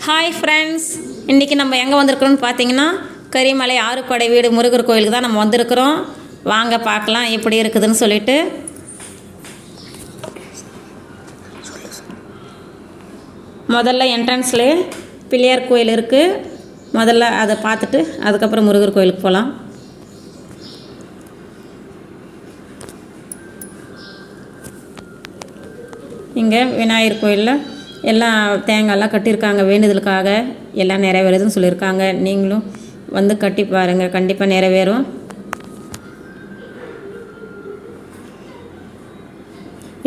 Hi friends, இன்றைக்கி நம்ம எங்கே வந்திருக்கிறோம்னு பார்த்தீங்கன்னா கரிமலை ஆறுபடை வீடு முருகர் கோயிலுக்கு தான் நம்ம வந்திருக்கிறோம். வாங்க பார்க்கலாம் எப்படி இருக்குதுன்னு சொல்லிட்டு. முதல்ல என்ட்ரன்ஸ்லேயே பிள்ளையார் கோயில் இருக்குது. முதல்ல அதை பார்த்துட்டு அதுக்கப்புறம் முருகர் கோயிலுக்கு போகலாம். இங்கே விநாயகர் கோயிலில் எல்லாம் தேங்காயெல்லாம் கட்டியிருக்காங்க. வேண்டுதலுக்காக எல்லாம் நிறைவேறுதுன்னு சொல்லியிருக்காங்க. நீங்களும் வந்து கட்டி பாருங்கள், கண்டிப்பாக நிறைவேறும்.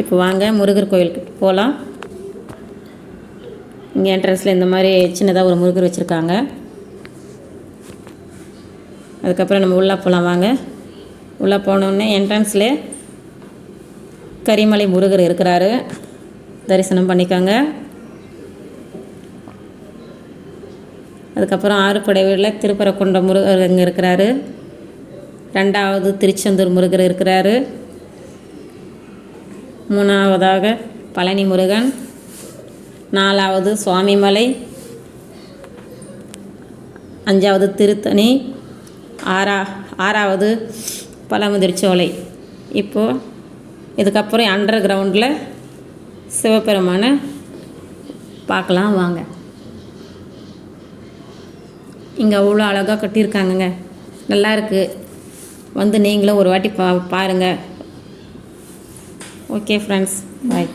இப்போ வாங்க முருகர் கோயிலுக்கு போகலாம். இங்கே என்ட்ரன்ஸில் இந்த மாதிரி சின்னதாக ஒரு முருகர் வச்சுருக்காங்க. அதுக்கப்புறம் நம்ம உள்ளே போகலாம். வாங்க உள்ளே போனோடனே என்ட்ரன்ஸில் கரிமலை முருகர் இருக்கிறாரு, தரிசனம் பண்ணிக்கோங்க. அதுக்கப்புறம் ஆறுபடை வீட்டில் திருப்பரங்குன்ற முருகர் இங்கே இருக்கிறாரு. 2வது திருச்செந்தூர் முருகர் இருக்கிறாரு. 3வதாக பழனி முருகன். 4வது சுவாமிமலை. 5வது திருத்தணி. 6வது பழமுதிர்ச்சோலை. இப்போது இதுக்கப்புறம் அண்டர் கிரவுண்டில் சிவபெருமானை பார்க்கலாம். வாங்க. இங்கே அவ்வளோ அழகாக கட்டியிருக்காங்கங்க, நல்லா இருக்குது. வந்து நீங்களும் ஒரு வாட்டி பாருங்கள். ஓகே ஃப்ரெண்ட்ஸ், பாய்.